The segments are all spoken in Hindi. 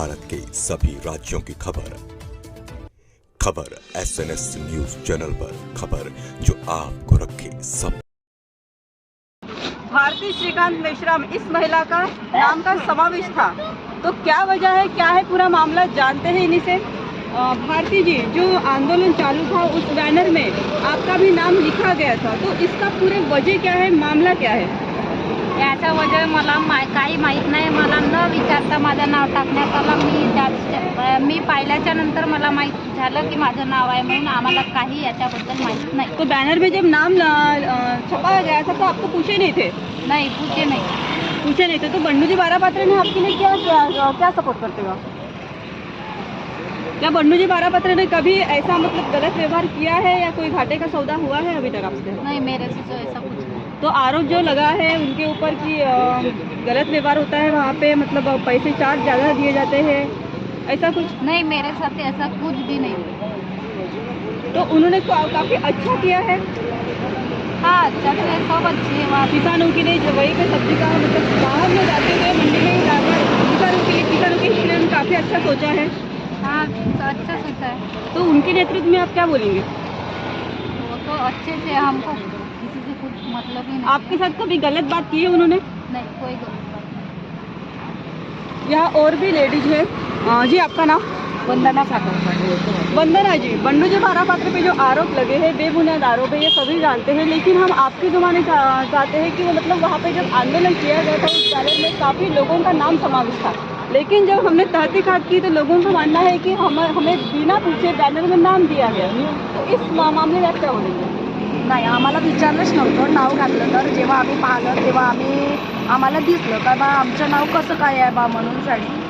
भारत के सभी राज्यों की खबर SNS न्यूज चैनल पर, खबर जो आपको रखे सब। भारती श्रीकांत मेश्राम इस महिला का नाम का समावेश था, तो क्या वजह है, क्या है पूरा मामला, जानते हैं इन्हीं से। भारती जी, जो आंदोलन चालू था उस बैनर में आपका भी नाम लिखा गया था, तो इसका पूरे वजह क्या है, मामला क्या है? याचा वजह मला काही माहीत नाही. मला न विचारता माझं नाव टाकण्यात आलं. मी पाहिल्याच्या नंतर मला माहीत झालं की माझं नाव आहे, म्हणून आम्हाला काही याच्याबद्दल माहीत नाही. तो बैनर में जब नाम छपाया गया था तो आपको पूछे नहीं थे? नहीं, पूछे नहीं थे। तो बन्नू जी बारापात्रे ने आपके लिए क्या सपोर्ट करते हो? क्या बन्नू जी बारापात्रे ने कभी ऐसा मतलब गलत व्यवहार किया है या कोई घाटे का सौदा हुआ है अभी तक आपसे? नहीं, मेरे से तो ऐसा कुछ नहीं. तो आरोप जो लगा है उनके ऊपर कि गलत व्यवहार होता है वहाँ पे, मतलब पैसे चार्ज ज़्यादा दिए जाते हैं, ऐसा कुछ? नहीं, मेरे साथ ऐसा कुछ भी नहीं. तो उन्होंने काफ़ी अच्छा किया है। हाँ, अच्छा है, सब अच्छे हैं वहाँ. किसानों के लिए वही पे सब्जी का मतलब बाहर में जाते हुए मंडी में जाकर किसानों के लिए उन्होंने काफ़ी अच्छा सोचा है। हाँ, अच्छा सोचा है. तो उनके नेतृत्व में आप क्या बोलेंगे? वो तो अच्छे से, हमको किसी से कुछ मतलब ही नहीं. आपके साथ कभी गलत बात की है उन्होंने? नहीं, कोई गलत बात नहीं. यहाँ और भी लेडीज है। जी, आपका नाम? वंदना सागर. वंदना जी, बन्नू जी बारापात्रे पे जो आरोप लगे हैं, बेबुनियाद आरोप है, ये सभी जानते हैं, लेकिन हम आपकी जुबानी चाहते हैं कि वो मतलब वहाँ पे जब आंदोलन किया गया था उस बैनर में काफ़ी लोगों का नाम समावेश था, लेकिन जब हमने तहकीकात की तो लोगों का मानना है कि हमें बिना पूछे बैनर में नाम दिया गया। तो इस मामले में आप क्या बोलेंगे? नाही, आम्हाला विचारलंच नव्हतं. नाव घातलं तर जेव्हा आम्ही पाहिलं तेव्हा आम्हाला दिसलं का बा आमचं नाव कसं काय आहे बा म्हणून साठी.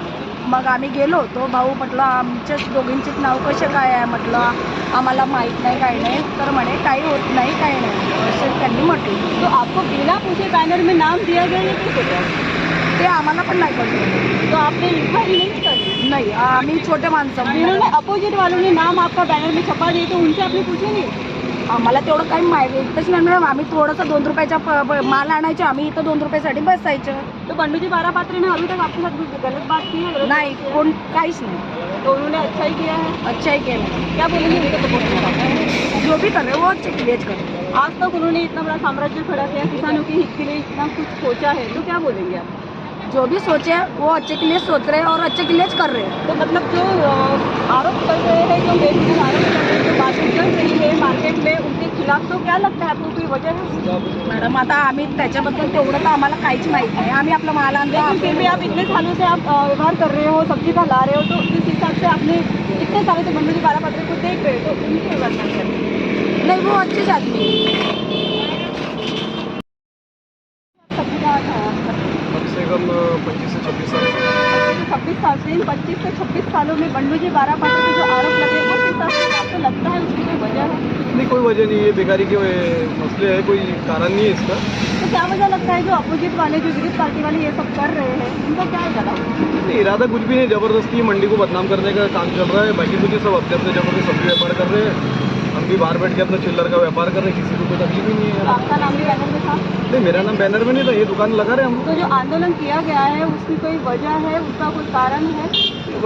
मग आम्ही गेलो होतो. भाऊ म्हटलं आमच्या दोघींचेच नाव कसे काय आहे, म्हटलं आम्हाला माहीत नाही, काही नाही. तर म्हणे काही होत नाही, काही नाही, असं त्यांनी म्हटलं. तो आपको बिना पूछे बैनर में नाम दिया गया ये कैसे गया? ते आम्हाला पण नाही कळलं. तो आपने लिखा ही नहीं कर? नाही, आम्ही छोटे माणसं. जिन्होंने अपोजिट वालों ने नाम आपका बैनर में छपा दिए तो उनसे आपने पूछे नाही? आम्हाला तेवढं काही माहिती एकच नाही मॅडम. आम्ही थोडंसं 2 रुपयाचा माल आणायचो, आम्ही इथं 2 रुपयासाठी बसायचं. तो बन्नू जी बारापात्रे ने अभी तक आपके साथ कुछ गलत बात की है? नाही, कोण काहीच नाही. तो उन्होंने अच्छा ही किया है। अच्छा ही केलं. क्या बोलेंगे उनके सपोर्ट में? जो भी कर रहे वो अच्छे के लिए कर रहे. आज तक उन्होंने इतना बड़ा साम्राज्य खड़ा किया, किसानों के हित के लिए इतना कुछ सोचा है, तो क्या बोलेंगे आप? जो भी सोचे वो अच्छे के लिए सोच रहे हैं और अच्छे के लिए कर रहे हैं. तो मतलब जो आरोप कर रहे हैं, जो बेबुनियाद आरोप कर रहे हैं, जो बातें चल रही है मार्केट में, उनके खिलाफ तो क्या लगता है आपको कोई वजह है? मॅडम आता आम्ही त्याच्याबद्दल तेवढं तर आम्हाला काहीच माहीत नाही. आम्ही आपला माल आणतो. लेकिन फिर भी आप इतने सालों से आप व्यवहार कर रहे हो, सब्जी का ला रहे हो, तो इस हिसाब से आपने इतने सालों से बन्नू जी बारापात्रे को देख रहे हो, तो उनके व्यवहार क्या है? नहीं, वो अच्छे आदमी है. सब्जी का था कम से कम 25 से 26 साल से. 26 साल से, इन 25 से 26 सालों में बन्नू जी बारापात्रे पे जो आरोप लगे, उस हिसाब से आपको लगता है उसकी कोई वजह है? नहीं, कोई वजह नहीं है. बेकारी के मसले है, कोई कारण नहीं है इसका. तो क्या वजह लगता है जो अपोजिट वाले, जो विरोध पार्टी वाले ये सब कर रहे हैं, उनका क्या इरादा होगा? नहीं, इरादा कुछ भी नहीं. ज़बरदस्ती मंडी को बदनाम करने का काम चल रहा है. बाकी मुझे सब अपने अपने जबरदस्त सब्जी व्यापार कर रहे हैं. हम भी बाहर बैठ के अपना चिल्लर का व्यापार कर रहे हैं. किसी को कोई तकलीफ ही नहीं है. आपका नाम भी बैनर में था? नहीं, मेरा नाम बैनर में नहीं था. ये दुकान लगा रहे हम. तो जो आंदोलन किया गया है उसकी कोई वजह है, उसका कोई कारण है?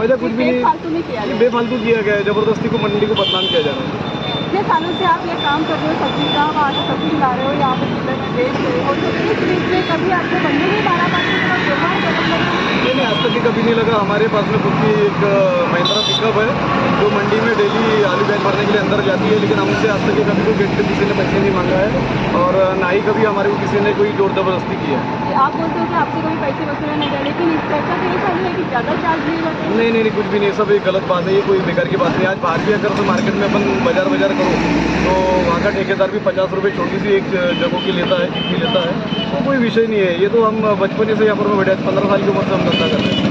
वजह कुछ भी नहीं. फालतू नहीं किया ये गया? बेफालतू किया गया है. ज़बरदस्ती को मंडी को बदनाम किया जा रहा है. इतने सालों से आप ये काम कर रहे हो, सब्जी का वहाँ से सब्जी ला रहे हो, यहाँ पे चिल्लर में बेच रहे हो, तो इस बीच में कभी आपको बन्नू जी बारापात्रे का व्यवहार गलत लगा? नहीं, आज तक ही कभी नहीं लगा. हमारे पास में खुद की एक महिंद्रा पिकअप है जो मंडी में डेली आलू बैग भरने के लिए अंदर जाती है, लेकिन हमसे आज तक कभी कोई गेट पे किसी ने पैसे नहीं मांगा है और ना ही कभी हमारे को किसी ने कोई जोर जबरदस्ती की है. आप बोलते हो कि आपसे कभी पैसे वसूले नहीं गए, लेकिन इस चर्चा तो ये चालू है कि ज़्यादा चार्ज लिए जाते हैं? नहीं, कुछ भी नहीं. सब एक गलत बात है. ये कोई बेकार की बात नहीं. आज बाहर भी अगर तो मार्केट में अपन बाजार करो तो वहाँ का ठेकेदार भी 50 रुपये छोटी सी एक जगह की लेता है, चिट्ठी लेता है. तो कोई विषय नहीं है. ये तो हम बचपन से यहाँ पर बैठे 15 साल की उम्र से हम धंधा कर रहे हैं.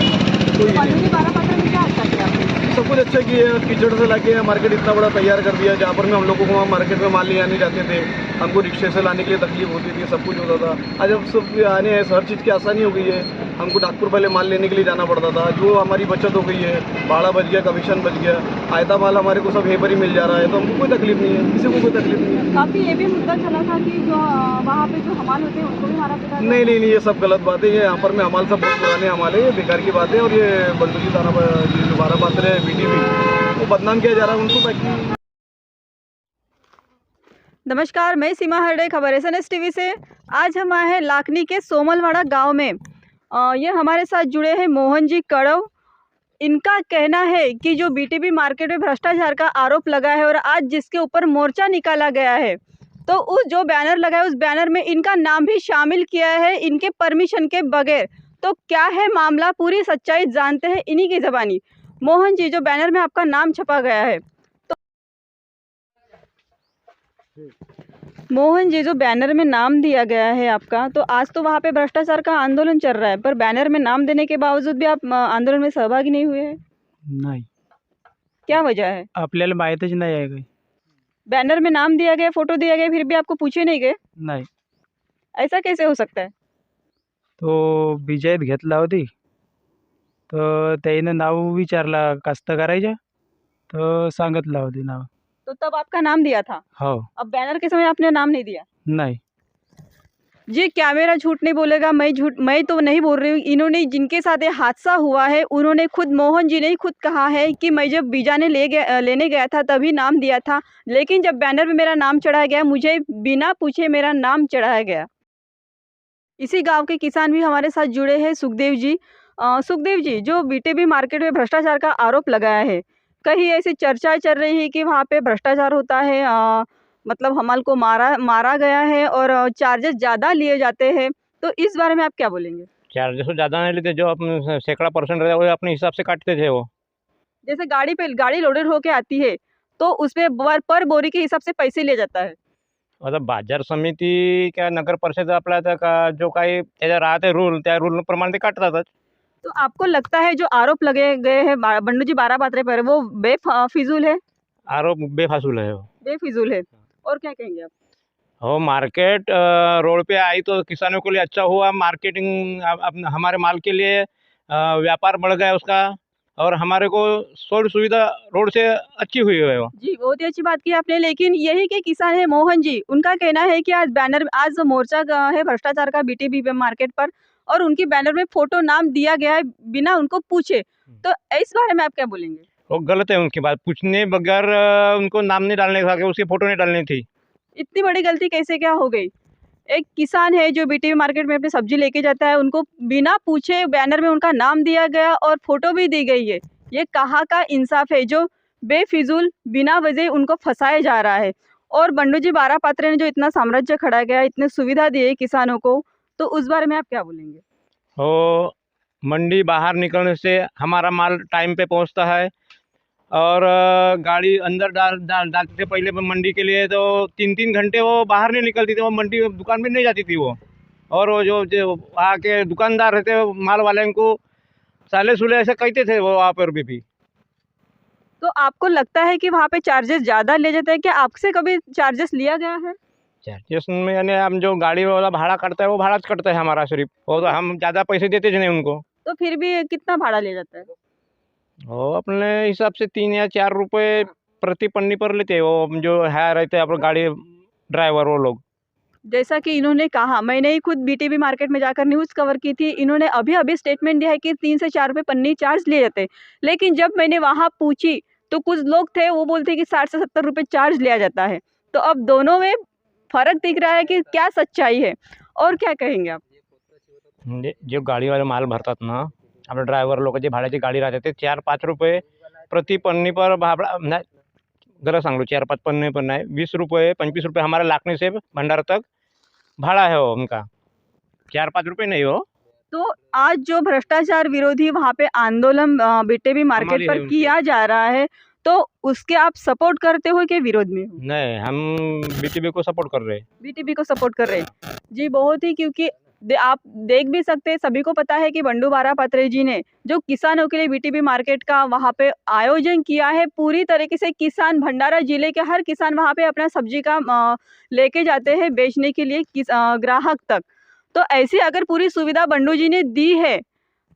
तो बन्नू जी बारापात्रे में क्या अच्छा किया आपने? सब कुछ अच्छा किए हैं। कीचड़ से लाके मार्केट इतना बड़ा तैयार कर दिया, जहाँ पर में हम लोगों को वहाँ मार्केट में माल ले आने जाते थे, हमको रिक्शे से लाने के लिए तकलीफ होती थी, सब कुछ होता था। आज अब सब आने हैं, हर चीज़ की आसानी हो गई है। हमको नागपुर पहले माल लेने के लिए जाना पड़ता था, जो हमारी बचत हो गई है, भाड़ा बच गया, कमीशन बच गया, आयता माल हमारे को सब यहीं पर ही मिल जा रहा है, तो हमको कोई तकलीफ नहीं है, किसी को कोई तकलीफ नहीं है। काफी ये भी मुद्दा चला था कि जो वहाँ पे जो हमाल होते हैं उनको भी मारा पीटा नहीं नहीं नहीं, ये सब गलत बात है। ये यहाँ पर में हमाल सब बहुत पुराने हमारे, ये बेकार की बात है। और ये बंडू जी थाना जो बारह पात्र है BTB, वो बदनाम किया जा रहा है उनको, ताकि नमस्कार, मैं सीमा हरडे, खबर SNS TV से। आज हम आए हैं लाखनी के सोमलवाड़ा गांव में। ये हमारे साथ जुड़े हैं मोहन जी कड़व। इनका कहना है कि जो BTB मार्केट में भ्रष्टाचार का आरोप लगा है और आज जिसके ऊपर मोर्चा निकाला गया है, तो उस जो बैनर लगा है उस बैनर में इनका नाम भी शामिल किया है इनके परमिशन के बगैर। तो क्या है मामला, पूरी सच्चाई जानते हैं इन्हीं की ज़बानी। मोहन जी, जो बैनर में आपका नाम छपा गया है, मोहन जी, जो बैनर में नाम दिया गया है आपका, तो आज तो वहाँ पे भ्रष्टाचार का आंदोलन चल रहा है, पर बैनर में नाम देने के बावजूद भी आप आंदोलन में सहभागी नहीं हुए हैं। नाही, क्या वजह है? आपल्याला माहीतच नाही आहे काही. बैनर में नाम दिया गया, फोटो दिया गया, फिर भी आपको पूछे नहीं गए? नाही, ऐसा कैसे हो सकता है? तो विजयत घेतला होती, तर त्याईनं नाव विचारला कास्तकाराच्या, तर सांगितलं होती नाव. तो तब आपका नाम दिया था, हो, अब बैनर के समय आपने नाम नहीं दिया। नाही, जी, कैमरा झूठ नहीं बोलेगा, मैं तो नहीं बोल रही हूँ। इन्होंने, जिनके साथ ये हादसा हुआ है, उन्होंने खुद, मोहन जी ने खुद कहा है कि मैं जब वीजा ने लेने गया था तभी नाम दिया था, लेकिन जब बैनर में मेरा नाम चढ़ाया गया, मुझे बिना पूछे मेरा नाम चढ़ाया गया। इसी गांव के किसान भी हमारे साथ जुड़े हैं, सुखदेव जी। सुखदेव जी, जो BTB मार्केट में भ्रष्टाचार का आरोप लगाया है, कहीं ऐसी चर्चाएं चल रही है कि वहाँ पे भ्रष्टाचार होता है, मतलब हमाल को मारा गया है और चार्जेस ज़्यादा लिए जाते हैं, तो इस बारे में आप क्या बोलेंगे? चार्जेस तो ज़्यादा नहीं लेते, जो अपने सैकड़ा परसेंट रहता है वो अपने हिसाब से काटते थे वो। जैसे गाड़ी लोडेड होके आती है तो उसपे पर बोरी के हिसाब से पैसे लिए जाता है। आता बाजार समिती किंवा नगर परिषद आपल्या आता का जो काही त्याच्या राहते रूल, त्या रूलप्रमाणे ते काटतातच. तो आपको लगता है जो आरोप लगे गए हैं बंडू जी बारह पात्रे पर, वो बेफिजूल है? आरोप बेफासूल है वो। बेफिजूल है। और क्या कहेंगे आप? हो, मार्केट रोड पे आई तो किसानों के लिए अच्छा हुआ। मार्केटिंग हमारे माल के लिए व्यापार बढ़ गया उसका, और हमारे को सोर्स सुविधा रोड से अच्छी हुई है वो। जी, बहुत ही अच्छी बात की आपने। लेकिन यही के किसान है मोहन जी, उनका कहना है कि आज मोर्चा है भ्रष्टाचार का BTB मार्केट पर, और उनकी बैनर में फोटो नाम दिया गया है बिना उनको पूछे। तो इस बारे में आप क्या बोलेंगे? वो गलत है उनकी बात, पूछने बगैर उनको नाम नहीं डालने था, कि उसकी फ़ोटो नहीं डालनी थी। इतनी बड़ी गलती कैसे क्या हो गई? एक किसान है जो BTB मार्केट में अपनी सब्जी लेके जाता है, उनको बिना पूछे बैनर में उनका नाम दिया गया और फोटो भी दी गई है। ये कहाँ का इंसाफ है जो बेफिजूल बिना वजह उनको फंसाया जा रहा है? और बंडू जी बारह पात्रे ने जो इतना साम्राज्य खड़ा किया, इतने सुविधा दी है किसानों को, तो उस बारे में आप क्या बोलेंगे? हो, मंडी बाहर निकलने से हमारा माल टाइम पे पहुंचता है, और गाड़ी अंदर डालते थे पहले मंडी के लिए, तो 3-3 घंटे वो बाहर नहीं निकलती थी, वो मंडी दुकान में नहीं जाती थी वो। और वो जो वहाँ के दुकानदार रहते माल वाले को साले सुले ऐसे कहते थे वो वहाँ पर भी। तो आपको लगता है कि वहाँ पे चार्जेस ज़्यादा ले जाते हैं? क्या आपसे कभी चार्जेस लिया गया है? चार्जेस में यानी हम जो गाड़ी वाला भाड़ा काटता है वो भाड़ा कटता है हमारा सिर्फ, वो तो हम ज़्यादा पैसे देते थे नहीं उनको। तो फिर भी कितना भाड़ा लिया जाता है? वो अपने हिसाब से 3 या 4 रुपये प्रति पन्नी पर लेते हैं वो, जो है रहते हैं अपने गाड़ी ड्राइवर वो लोग। जैसा कि इन्होंने कहा, मैंने ही खुद BTB मार्केट में जाकर न्यूज़ कवर की थी। इन्होंने अभी स्टेटमेंट दिया है कि 3 से 4 रुपये पन्नी चार्ज लिए जाते हैं। लेकिन जब मैंने वहाँ पूछी तो कुछ लोग थे, वो बोलते हैं कि 60 से 70 रुपये चार्ज लिया जाता है। तो अब दोनों में फ़र्क दिख रहा है कि क्या सच्चाई है, और क्या कहेंगे आप? जो गाड़ी वाले माल भरतात ना, आपल्या ड्रायव्हर लोक जे भाड्याची गाडी राहते ते 4-5 रुपये प्रति पन्नी पर भाड़ा नाही, गलत सांगलो, 4-5 पन्नी पर नहीं, 20 रुपये 25 रुपये हमारे लाखनी से भंडार तक भाड़ा है वो उनका, 4-5 रुपये नहीं हो। तो आज जो भ्रष्टाचार विरोधी वहाँ पे आंदोलन BTB मार्केट हमारी पर है किया जा रहा है, तो उसके आप सपोर्ट करते हो कि विरोध में हो? नहीं, हम BTB को सपोर्ट कर रहे हैं। BTB को सपोर्ट कर रहे हैं जी, बहुत ही, क्योंकि आप देख भी सकते हैं, सभी को पता है कि बंडू बारापात्रे जी ने जो किसानों के लिए बीटीबी मार्केट का वहाँ पे आयोजन किया है। पूरी तरीके से किसान, भंडारा जिले के हर किसान वहाँ पे अपना सब्जी का लेके जाते हैं बेचने के लिए ग्राहक तक। तो ऐसी अगर पूरी सुविधा बंडू जी ने दी है,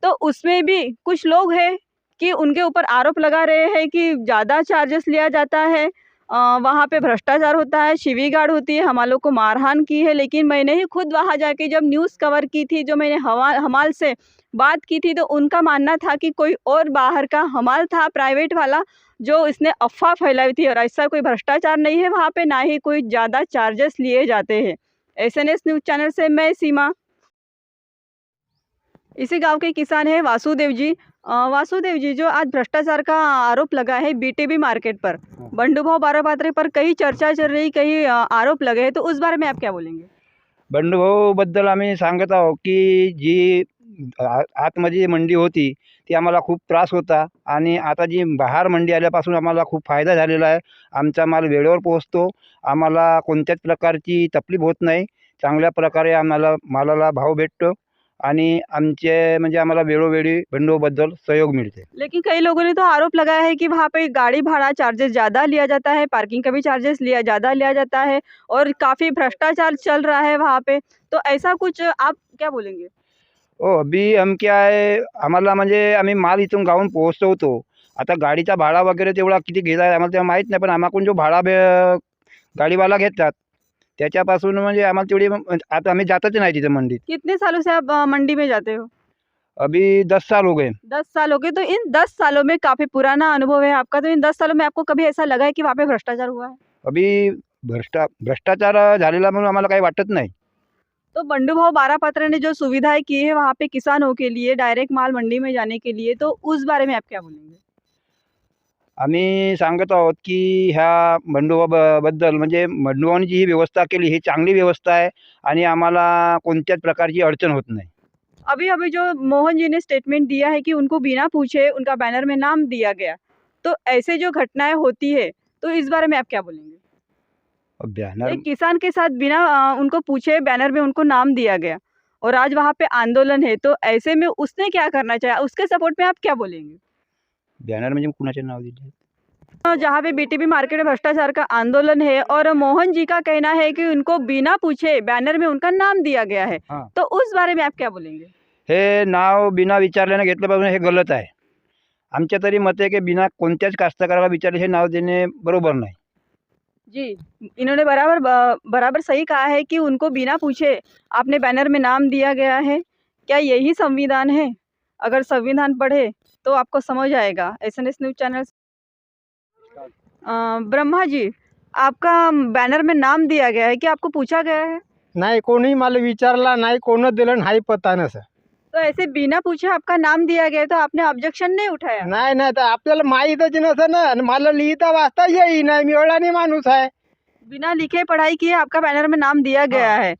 तो उसमें भी कुछ लोग हैं कि उनके ऊपर आरोप लगा रहे हैं कि ज़्यादा चार्जेस लिया जाता है, वहाँ पे भ्रष्टाचार होता है, शिवीगाड़ होती है, हमालों को मारहान की है। लेकिन मैंने ही खुद वहाँ जाके जब न्यूज़ कवर की थी, जो मैंने हमाल से बात की थी, तो उनका मानना था कि कोई और बाहर का हमाल था, प्राइवेट वाला, जो इसने अफ़वाह फैलाई थी। और ऐसा कोई भ्रष्टाचार नहीं है वहाँ पे, ना ही कोई ज़्यादा चार्जेस लिए जाते हैं। एसएनएस न्यूज़ चैनल से मैं सीमा। इसी गांव के किसान हैं वासुदेव जी। वासुदेव जी, जो आज भ्रष्टाचार का आरोप लगा है बीटीबी मार्केट पर, बंडूभाऊ बारापात्रे पर कई चर्चा चल रही, कई आरोप लगे हैं, तो उस बारे में आप क्या बोलेंगे? बंडूभाऊबद्दल आम्ही सांगत आहोत की जी आतमध्ये मंडी होती ती आम्हाला खूप त्रास होता आणि आता जी बाहेर मंडी आल्यापासून आम्हाला खूप फायदा झालेला आहे. आमचा माल वेळेवर पोहोचतो. आम्हाला कोणत्याच प्रकारची तकलीफ होत नाही. चांगल्या प्रकारे आम्हाला मालाला भाव भेटतो आणि आमचे म्हणजे आम्हाला वेळोवेळी बंडूभाऊबद्दल सहयोग मिळते. लेकिन कई लोगों ने तो आरोप लगाया है कि वहाँ पे गाड़ी भाड़ा चार्जेस ज़्यादा लिया जाता है, पार्किंग का भी चार्जेस ज़्यादा लिया जाता है और काफ़ी भ्रष्टाचार चल रहा है वहाँ पे। तो ऐसा कुछ आप क्या बोलेंगे? हो, अभी हम क्या आहे आम्हाला म्हणजे आम्ही माल इथून गावाहून पोहोचवतो. आता गाडीचा भाडा वगैरे तेवढा किती घेत आहे आम्हाला तेव्हा माहीत नाही, पण आम्हाकडून जो भाडा गाडीवाला घेतात त्याच्यापासून म्हणजे आम्हाला तेवढी आता आम्ही जातच नाही तिथे मंडीत. कितने सालों से आप मंडी में जाते हो? अभी 10 साल हो गए. 10 साल हो गए। तो इन 10 सालों में काफ़ी पुराना अनुभव है आपका, तो इन 10 सालों में आपको कभी ऐसा लगा है कि वहाँ पे भ्रष्टाचार हुआ है? अभी भ्रष्टाचार झालेला म्हणून आम्हाला काही वाटत नाही. तो बंडूभाऊ बारापात्रे ने जो सुविधाएं की है वहाँ पे किसानों के लिए डायरेक्ट माल मंडी में जाने के लिए, तो उस बारे में आप क्या बोलेंगे? आम्ही सांगत आहोत की ह्या बंडूभाऊबद्दल म्हणजे बंडूभाऊंनी जी ही व्यवस्था केली ही चांगली व्यवस्था आहे आणि आम्हाला कोणत्याच प्रकारची अडचण होत नाही. अभी अभी जो मोहन जी ने स्टेटमेंट दिया है कि उनको बिना पूछे उनका बैनर में नाम दिया गया, तो ऐसे जो घटनाएं होती है, तो इस बारे में आप क्या बोलेंगे? बैनर एक किसान के साथ बिना उनको पूछे बैनर में उनको नाम दिया गया और आज वहाँ पे आंदोलन है, तो ऐसे में उसने क्या करना चाहिए? उसके सपोर्ट में आप क्या बोलेंगे? बैनर म्हणजे कुणाचे नाव दिले? जहाँ पे बीटीबी मार्केट में भ्रष्टाचार का आंदोलन है और मोहन जी का कहना है कि उनको बिना पूछे बैनर में उनका नाम दिया गया है, हाँ. तो उस बारे में आप क्या बोलेंगे? हे नाव बिना विचारल्याने घेतलं पाहिजे, हे गलत आहे. आमच्या तरी मत आहे की बिना कोणत्याच कास्तकाराला विचारले हे नाव देणे बरोबर नाही. जी, इन्होंने बराबर सही कहा है कि उनको बिना पूछे आपने बैनर में नाम दिया गया है। क्या यही संविधान है? अगर संविधान पढ़े तो आपको समझ आएगा। SNS news channel. Brahma ji, आपका बैनर में नाम दिया गया है, क्या आपको पूछा गया है? नाही कोणी मला विचारला नाही, कोण दिलं नाही पता नसं. तो ऐसे बिना पूछे आपका नाम दिया गया है, तो आपने ऑब्जेक्शन नहीं उठाया? नाही नाही तर आपल्याला माहीतच नसं ना, आणि मला लिहिता वाचता येई नाही, मी अडाणी माणूस आहे. बिना लिखे पढ़ाई किए आपका बैनर में नाम दिया गया है,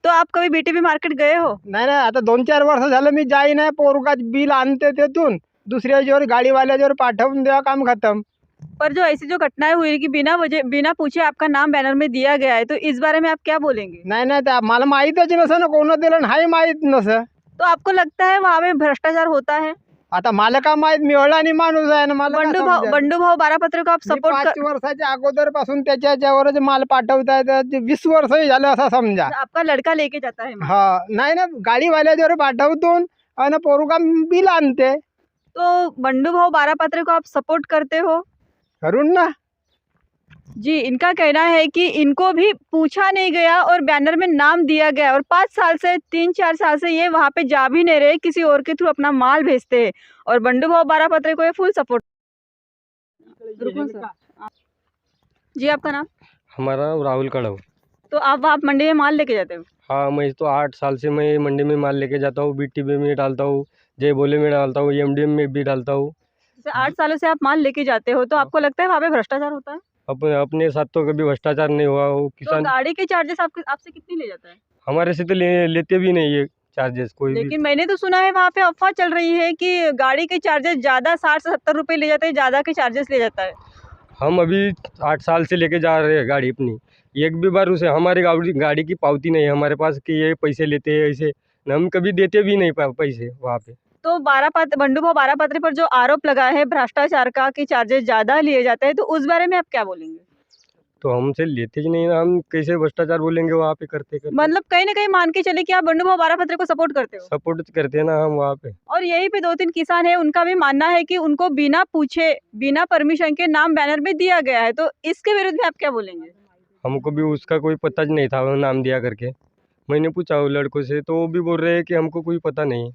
तो आप कभी बीटीबी मार्केट गए हो? नाही नाही आता 2-4 वर्ष झालं मी जाई नाही, पोरगाच बिल आणते तिथून दुसऱ्याच्यावर गाडीवाल्याच्यावर पाठवून द्या, काम खतम. पर जो ऐसी जो घटनाएं हुई कि बिना पूछे आपका नाम बैनर में दिया गया है, तो इस बारे में आप क्या बोलेंगे? नाही नाही तर मला माहीतच नसं ना, कोण दिलं नाही माहीत नसं. तो आपको लगता है वहाँ पे भ्रष्टाचार होता है? आता मला का माहीत, मी अडाणी माणूस आहे ना. मला काय समजेल? बंडूभाऊ बारापात्रे को आप मी सपोर्ट 5 वर्षाच्या अगोदर पासून त्याच्यावरच माल पाठवताय, तर 20 वर्ष झालं असं समजा. आपका लड़का लेके जाता है माल। हा नाही ना, गाडीवाल्याच्यावर पाठवतो आणि पोरगा बिल आणते. तो बंडूभाऊ बारापात्रे को आप सपोर्ट करते हो? करून ना. जी, इनका कहना है कि इनको भी पूछा नहीं गया और बैनर में नाम दिया गया और 5 साल से 3-4 साल से ये वहाँ पे जा भी नहीं रहे, किसी और के थ्रू अपना माल भेजते हैं और बंडूभाऊ बारापात्रे को ये फुल सपोर्ट। जी, आपका नाम? हमारा नाम राहुल कड़व। तो आप मंडी में माल लेके जाते हो? हाँ, मैं तो 8 साल से मैं मंडी में माल लेके जाता हूँ, बीटीबी में डालता हूँ, जय बोले में डालता हूँ, एमडीएम में भी डालता हूँ। जैसे 8 सालों से आप माल लेके जाते हो, तो आपको लगता है वहाँ पे भ्रष्टाचार होता है? अपने साथ तो कभी भ्रष्टाचार नहीं हुआ। वो तो किसान गाड़ी के चार्जेस आपसे कितनी ले जाता है? हमारे से तो लेते भी नहीं है चार्जेस कोई भी। लेकिन मैंने तो सुना है वहाँ पे अफवाह चल रही है कि गाड़ी के चार्जेस ज़्यादा 60 से 70 रुपये ले जाते हैं, ज़्यादा के चार्जेस ले जाता है। हम अभी 8 साल से लेके जा रहे हैं गाड़ी अपनी, एक भी बार उसे हमारी गाड़ी की पावती नहीं है हमारे पास कि ये पैसे लेते हैं, ऐसे हम कभी देते भी नहीं पैसे वहाँ पे। तो बंडू भाऊ बारापात्री पर जो आरोप लगा है भ्रष्टाचार का कि चार्जेस ज़्यादा लिए जाते हैं, तो उस बारे में आप क्या बोलेंगे? तो हमसे लेते ही नहीं ना, हम कैसे भ्रष्टाचार बोलेंगे वहाँ पे करते करते। मतलब कहीं न कहीं मान के चले कि आप बंडू भाऊ बारापात्री को सपोर्ट करते हो। सपोर्ट करते हैं ना हम वहाँ पे। और यहीं पे 2-3 किसान हैं, उनका भी मानना है कि उनको बिना पूछे, बिना परमिशन के नाम बैनर में दिया गया है, तो इसके विरुद्ध में आप क्या बोलेंगे? हमको भी उसका कोई पता ज नहीं था वो नाम दिया करके। मैंने पूछा वो लड़कों से तो वो भी बोल रहे हैं कि हमको कोई पता नहीं।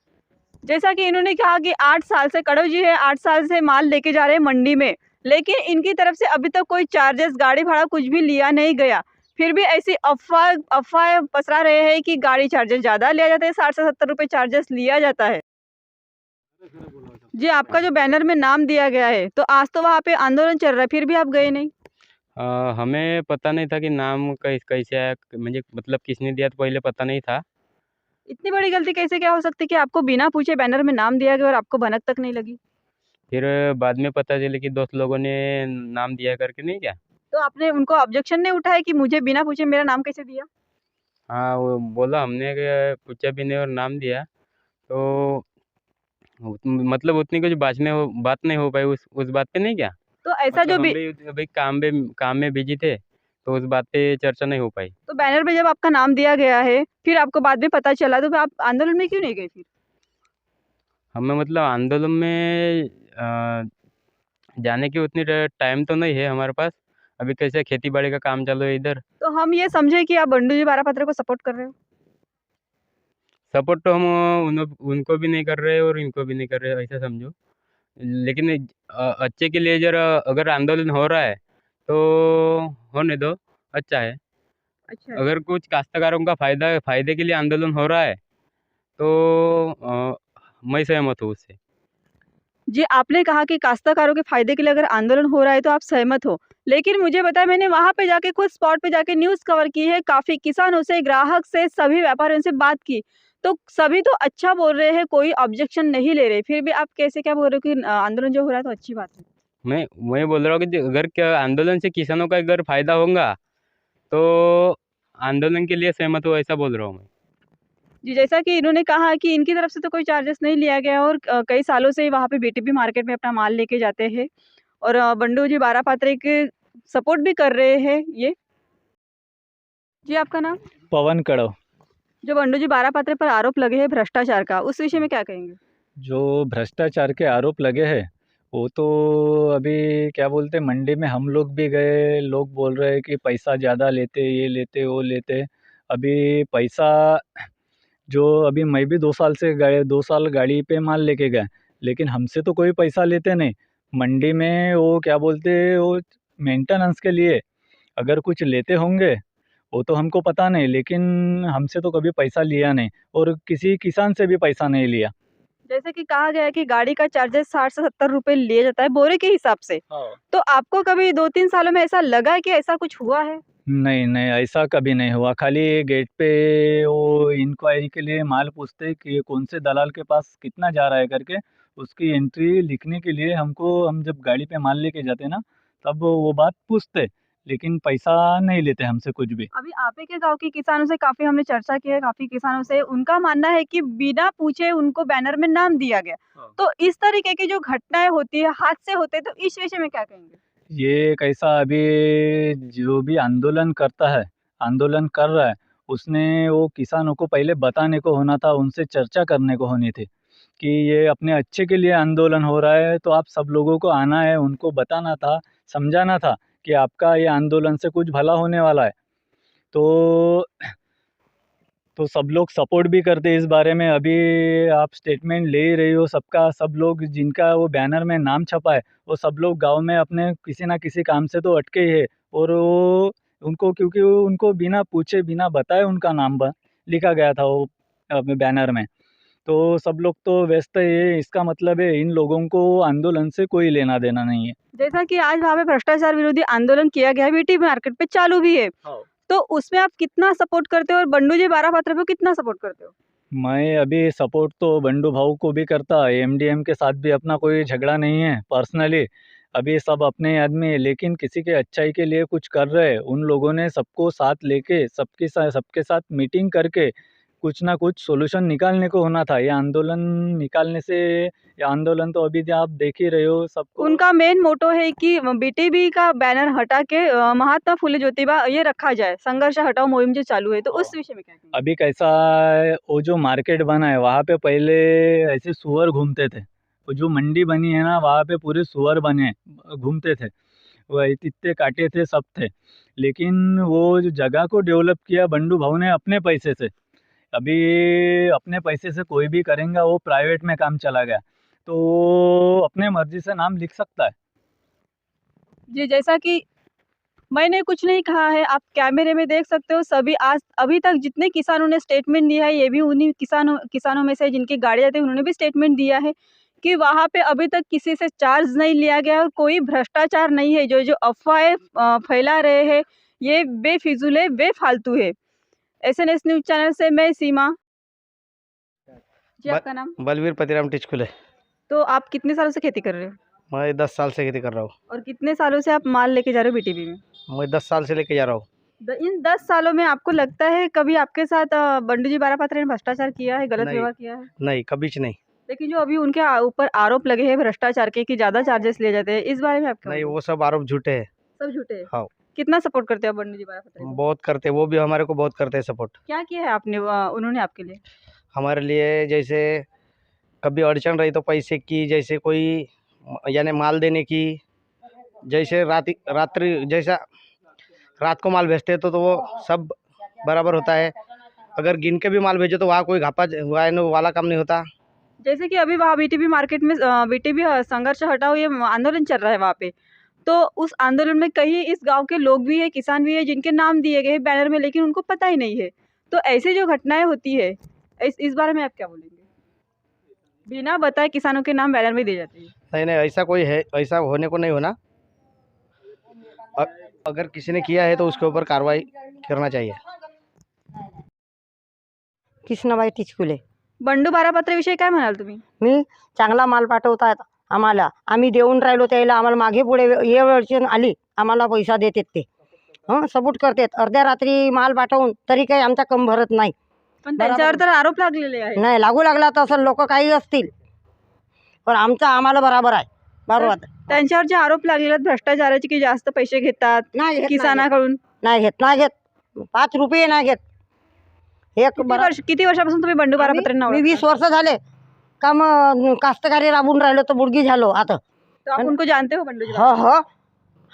जैसा कि इन्होंने कहा कि 8 साल से कड़व जी है, 8 साल से माल लेके जा रहे हैं मंडी में, लेकिन इनकी तरफ से अभी तक कोई चार्जेस, गाड़ी भाड़ा कुछ भी लिया नहीं गया। फिर भी ऐसी अफ़वाह पसरा रहे हैं कि गाड़ी चार्जेस ज़्यादा लिया जाता है, 60 से 70 रुपए चार्जेस लिया जाता है। जी, आपका जो बैनर में नाम दिया गया है, तो आज तो वहाँ पे आंदोलन चल रहा है, फिर भी आप गए नहीं? हमें पता नहीं था कि नाम कैसे आया, मुझे मतलब किसने दिया तो पहले पता नहीं था। इतनी बड़ी गलती कैसे क्या हो सकती है कि आपको बिना पूछे बैनर में नाम दिया गया और आपको भनक तक नहीं लगी? फिर बाद में पता चले कि दोस्त लोगों ने नाम दिया करके, नहीं क्या। तो आपने उनको ऑब्जेक्शन नहीं उठाया कि मुझे बिना पूछे मेरा नाम कैसे दिया? हाँ, वो बोला हमने कि पूछा भी नहीं और नाम दिया, तो मतलब उतनी कुछ बात नहीं हो पाई उस बात पे, नहीं क्या। तो ऐसा मतलब जो हम भी भी अभी काम में बिजी थे, तो उस बात पे चर्चा नहीं हो पाई। तो बैनर पे जब आपका नाम दिया गया है, फिर आपको बाद में पता चला, तो फिर आप आंदोलन में क्यों नहीं गए फिर? हमें मतलब आंदोलन में जाने की उतनी टाइम तो नहीं है हमारे पास। अभी कैसे खेती बाड़ी का काम चालू है इधर। तो हम ये समझे कि आप बंडू जी बारापात्री को सपोर्ट कर रहे हो? सपोर्ट तो हम उनको भी नहीं कर रहे और इनको भी नहीं कर रहे, ऐसा समझो। लेकिन अच्छे के लिए जरा अगर आंदोलन हो रहा है तो होने दो, अच्छा है। अच्छा। अगर कुछ काश्तकारों का फायदे के लिए आंदोलन हो रहा है तो मैं सहमत हूँ उससे। जी, आपने कहा कि काश्तकारों के फ़ायदे के लिए अगर आंदोलन हो रहा है तो आप सहमत हो। लेकिन मुझे बताया, मैंने वहाँ पे जाके खुद स्पॉट पे जाके न्यूज़ कवर की है, काफ़ी किसानों से, ग्राहक से, सभी व्यापारियों से बात की। तो सभी तो अच्छा बोल रहे हैं, कोई ऑब्जेक्शन नहीं ले रहे। फिर भी आप कैसे क्या बोल रहे हो कि आंदोलन जो हो रहा है तो अच्छी बात है? मैं बोल रहा हूँ कि अगर क्या आंदोलन से किसानों का अगर फायदा होगा तो आंदोलन के लिए सहमत हूँ, ऐसा बोल रहा हूँ मैं। जी, जैसा कि इन्होंने कहा कि इनकी तरफ से तो कोई चार्जेस नहीं लिया गया और कई सालों से वहाँ पे बीटीपी मार्केट में अपना माल लेके जाते हैं और बंडू जी बारापात्री के सपोर्ट भी कर रहे हैं ये। जी, आपका नाम? पवन कड़व। जो बंडू जी बारापात्री पर आरोप लगे हैं भ्रष्टाचार का, उस विषय में क्या कहेंगे? जो भ्रष्टाचार के आरोप लगे हैं वो तो अभी क्या बोलते, मंडी में हम लोग भी गए, लोग बोल रहे हैं कि पैसा ज़्यादा लेते, ये लेते, वो लेते। अभी पैसा जो अभी मैं भी 2 साल से 2 साल गाड़ी पे माल लेके गया, लेकिन हमसे तो कोई पैसा लेते नहीं। मंडी में वो क्या बोलते, वो मेंटेनेंस के लिए अगर कुछ लेते होंगे वो तो हमको पता नहीं, लेकिन हमसे तो कभी पैसा लिया नहीं और किसी किसान से भी पैसा नहीं लिया। जैसे कि कहा गया है कि गाड़ी का चार्जेस 60 से 70 रुपए लिया जाता है बोरे के हिसाब से। हाँ। तो आपको कभी 2-3 सालों में ऐसा लगा कि ऐसा कुछ हुआ है? नहीं, नहीं, ऐसा कभी नहीं हुआ। खाली गेट पे वो इंक्वायरी के लिए माल पूछते हैं कि कौन से दलाल के पास कितना जा रहा है करके, उसकी एंट्री लिखने के लिए हमको, हम जब गाड़ी पे माल लेके जाते ना, तब वो बात पूछते, लेकिन पैसा नहीं लेते हमसे कुछ भी। अभी आप ही के गाँव के किसानों से काफ़ी हमने चर्चा की है, काफ़ी किसानों से, उनका मानना है कि बिना पूछे उनको बैनर में नाम दिया गया। तो इस तरीके की जो घटनाएँ होती है, हादसे होते हैं, तो इस विषय में क्या कहेंगे? ये कैसा, अभी जो भी आंदोलन करता है, आंदोलन कर रहा है, उसने वो किसानों को पहले बताने को होना था, उनसे चर्चा करने को होनी थी कि ये अपने अच्छे के लिए आंदोलन हो रहा है, तो आप सब लोगों को आना है, उनको बताना था, समझाना था कि आपका ये आंदोलन से कुछ भला होने वाला है। तो सब लोग सपोर्ट भी करते इस बारे में। अभी आप स्टेटमेंट ले ही रही हो, सबका, सब लोग जिनका वो बैनर में नाम छपा है, वो सब लोग गांव में अपने किसी ना किसी काम से तो अटके ही है, और वो उनको, क्योंकि वो उनको बिना पूछे बिना बताए उनका नाम लिखा गया था वो बैनर में। तो सब लोग तो व्यस्त है, इसका मतलब है इन लोगों को आंदोलन से कोई लेना देना नहीं है। जैसा कि आज वहाँ पे भ्रष्टाचार विरोधी आंदोलन किया गया है, बीटीपी मार्केट पे चालू भी है। तो उसमें आप कितना सपोर्ट करते हो और बंडू जी बारापात्री को कितना सपोर्ट करते हो? मैं अभी सपोर्ट तो बंडू भाऊ को भी करता, एमडीएम के साथ भी अपना कोई झगड़ा नहीं है पर्सनली, अभी सब अपने आदमी है, लेकिन किसी के अच्छाई के लिए कुछ कर रहे हैं, उन लोगों ने सबको साथ लेके सबके साथ मीटिंग करके कुछ ना कुछ सोल्यूशन निकालने को होना था। ये आंदोलन निकालने से, ये आंदोलन तो अभी आप देख ही रहे हो सबको। उनका मेन मोटो है कि बीटीबी का बैनर हटा के महात्मा फुले ज्योतिबा ये रखा जाए, संघर्ष हटाओ मुहिम जो चालू है, तो उस विषय में क्या कहेंगे? अभी कैसा है, वो जो मार्केट बना है वहाँ पे पहले ऐसे सुअर घूमते थे। वो जो मंडी बनी है ना, वहाँ पे पूरे सुअर बने घूमते थे, वो इतने काटे थे, सब थे। लेकिन वो जो जगह को डेवलप किया बंडू भाऊ ने अपने पैसे से। अभी अपने पैसे से कोई भी करेंगा, वो प्राइवेट में काम चला गया तो वो अपने मर्जी से नाम लिख सकता है। जी, जैसा कि मैंने कुछ नहीं कहा है, आप कैमरे में देख सकते हो। सभी आज अभी तक जितने किसानों ने स्टेटमेंट दिया है, ये भी उन्हीं किसानों में से जिनकी गाड़ियाँ थी, उन्होंने भी स्टेटमेंट दिया है कि वहाँ पे अभी तक किसी से चार्ज नहीं लिया गया और कोई भ्रष्टाचार नहीं है। जो अफवाहें फैला रहे हैं, ये बेफिजूल है, बेफालतू है। एसएनएस न्यूज़ चैनल से मैं सीमा। जी, आपका नाम? बलवीर पतिराम टिचकुले। तो आप कितने सालों से खेती कर रहे हो? मैं 10 साल से खेती कर रहा हूँ। और कितने सालों से आप माल लेके जा रहे हो बीटीबी में? मैं 10 साल से लेके जा रहा हूँ। इन 10 सालों में आपको लगता है कभी आपके साथ बंडू जी बारापात्रे ने भ्रष्टाचार किया है, गलत नहीं। व्यवहार किया है? नहीं, कभी नहीं। लेकिन जो अभी उनके ऊपर आरोप लगे हैं भ्रष्टाचार के कि ज्यादा चार्जेस लिए जाते हैं, इस बारे में आप क्या नहीं, बोलेंगे? वो सब आरोप झूठे हैं। सब झूठे हैं। हाँ। कितना सपोर्ट करते हो बंडू जी बारापात्रे को? बहुत करते, वो भी हमारे को बहुत करते हैं सपोर्ट। क्या किया है आपने उन्होंने आपके लिए? हमारे लिए जैसे कभी अड़चन रही तो पैसे की, जैसे कोई यानी माल देने की, जैसे रात्रि जैसा रात को माल भेजते तो वो सब बराबर होता है। अगर गिन के भी माल भेजो तो वहाँ कोई घापा वाला काम नहीं होता। जैसे कि अभी वहाँ बीटीबी मार्केट में बीटीबी संघर्ष हटाओ ये आंदोलन चल रहा है वहाँ पे, तो उस आंदोलन में कई इस गांव के लोग भी है, किसान भी है, जिनके नाम दिए गए हैं बैनर में, लेकिन उनको पता ही नहीं है। तो ऐसे जो घटनाएं होती है, इस बारे में आप क्या बोलेंगे? बिना बताए किसानों के नाम बैनर में दिए जाते हैं। नहीं नहीं, ऐसा कोई है, ऐसा होने को नहीं होना। अगर किसी ने किया है तो उसके ऊपर कार्रवाई करना चाहिए। कृष्णाबाई टिचकुले। बंडू बारापात्रे विषयी काय म्हणाल तुम्ही? मी चांगला माल पाठवतात आम्हाला, आम्ही देऊन राहिलो त्याला, आम्हाला मागे पुढे ये अडचण आली आम्हाला पैसा देतात ते, सपोर्ट करतात। अर्ध्या रात्री माल पाठवून तरी काही आमचा कम भरत नाही। पण त्यांच्यावर तर आरोप लागलेले आहेत. नाही लागू लागला तर असं लोक काही असतील, पण आमचा आम्हाला बराबर आहे, बरोबर। त्यांच्यावर जे आरोप लागलेले आहेत भ्रष्टाचाराचे की जास्त पैसे घेतात किसानाकडून, नाही घेत 5 रुपये नाही घेत। किती वर्षापासून तुम्ही बंडू बारापात्रेंना मी ओळखता? 20 वर्ष झाले काम कास्तकारी राबून राहिलो तर बुडगी झालो आता। तो आप उनको जानते हो बंडू जी? हो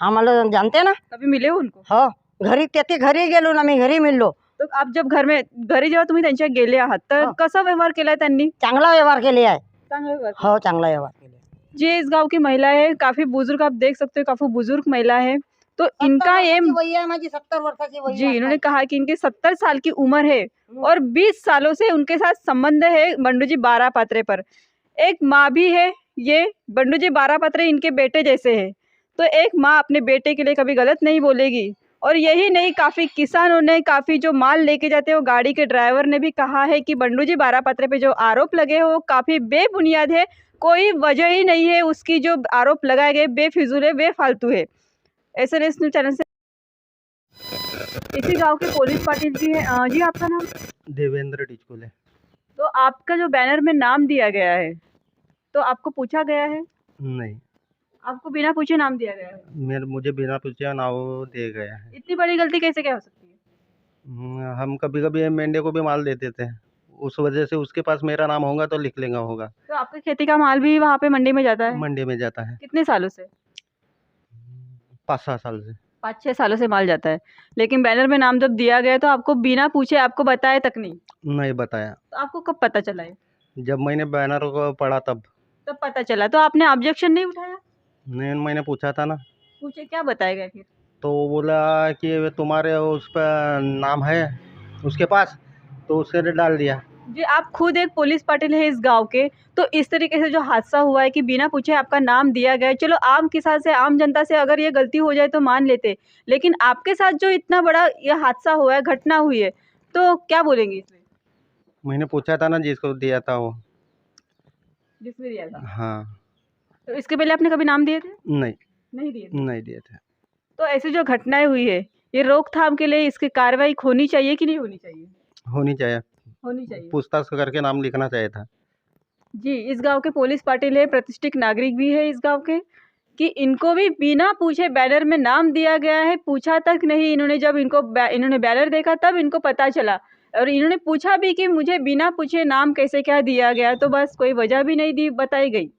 आम्हाला जानते ना। कभी मिले हो उनको? हो, घरी गेलो ना, मी घरी मिळलो। तो आप जब घरी जेव्हा तुम्ही त्यांच्या गेले आहात तर कसा व्यवहार केलाय त्यांनी? चांगला व्यवहार केले आहे। चांगला व्यवहार। हो, चांगला व्यवहार केले। जे इस गांव की महिला है, काफी बुजुर्ग, आप देख सकते हो काफी बुजुर्ग महिला है, तो इनका ये वही है माझी 70 वर्षाची वही। जी, इन्होंने कहा कि इनकी 70 साल की उम्र है और 20 सालों से उनके साथ संबंध है बंडू जी बारापात्रे पर। एक माँ भी है, ये बंडू जी बारापात्रे इनके बेटे जैसे है, तो एक माँ अपने बेटे के लिए कभी गलत नहीं बोलेगी। और यही नहीं, काफ़ी किसानों ने, काफ़ी जो माल लेके जाते हैं वो गाड़ी के ड्राइवर ने भी कहा है कि बंडू जी बारापात्रे पे जो आरोप लगे हैं वो काफ़ी बेबुनियाद है, कोई वजह ही नहीं है उसकी, जो आरोप लगाए गए बेफिजूल है, बेफालतू है। एसएनएस न्यूज़ चैनल से इसी गांव के पुलिस पाटिल जी हैं। जी, आपका नाम? देवेंद्र टिचकुले। तो आपका जो बैनर में नाम दिया गया है, तो आपको पूछा गया है? नहीं, आपको बिना पूछे नाम दिया गया है? मुझे बिना पूछे नाम दिया गया है। इतनी बड़ी गलती कैसे क्या हो सकती है? हम कभी कभी मेंढे को भी माल देते थे, उस वजह से उसके पास मेरा नाम होगा तो लिख लेगा होगा। तो आपके खेती का माल भी वहाँ पे मंडी में जाता है? मंडी में जाता है। कितने सालों से? 5-6 साल से। 5-6 सालों से माल जाता है, लेकिन बैनर में नाम जब दिया गया तो आपको बिना पूछे, आपको बताए तक नहीं? नहीं बताया। तो आपको कब पता चला है? जब मैंने बैनर को पढ़ा तब पता चला। तो आपने ऑब्जेक्शन नहीं उठाया? नहीं, मैंने पूछा था ना। पूछे, क्या बताया गया फिर? तो वो बोला कि तुम्हारे उस पर नाम है उसके पास, तो उससे डाल दिया। जी, आप खुद एक पुलिस पाटिल है इस गांव के, तो इस तरीके से जो हादसा हुआ है कि बिना पूछे आपका नाम दिया गया है, चलो आम किसान से, आम जनता से अगर ये गलती हो जाए तो मान लेते, लेकिन आपके साथ जो इतना बड़ा ये हादसा हुआ है, घटना हुई है, तो क्या बोलेंगे इसमें? मैंने पूछा था ना जिसको दिया था वो। जिसमें दिया था? हाँ। तो इसके पहले आपने कभी नाम दिए थे? नहीं दिए थे। नहीं दिए थे। तो ऐसी जो घटनाएं हुई है, ये रोकथाम के लिए इसकी कार्रवाई होनी चाहिए कि नहीं होनी चाहिए? होनी चाहिए। होनी चाहिए। पूछताछ करके नाम लिखना चाहिए था। जी, इस गांव के पुलिस पाटिल है, प्रतिष्ठित नागरिक भी है इस गांव के, कि इनको भी बिना पूछे बैनर में नाम दिया गया है, पूछा तक नहीं इन्होंने। जब इन्होंने बैनर देखा तब इनको पता चला, और इन्होंने पूछा भी कि मुझे बिना पूछे नाम कैसे क्या दिया गया, तो बस कोई वजह भी नहीं दी बताई गई।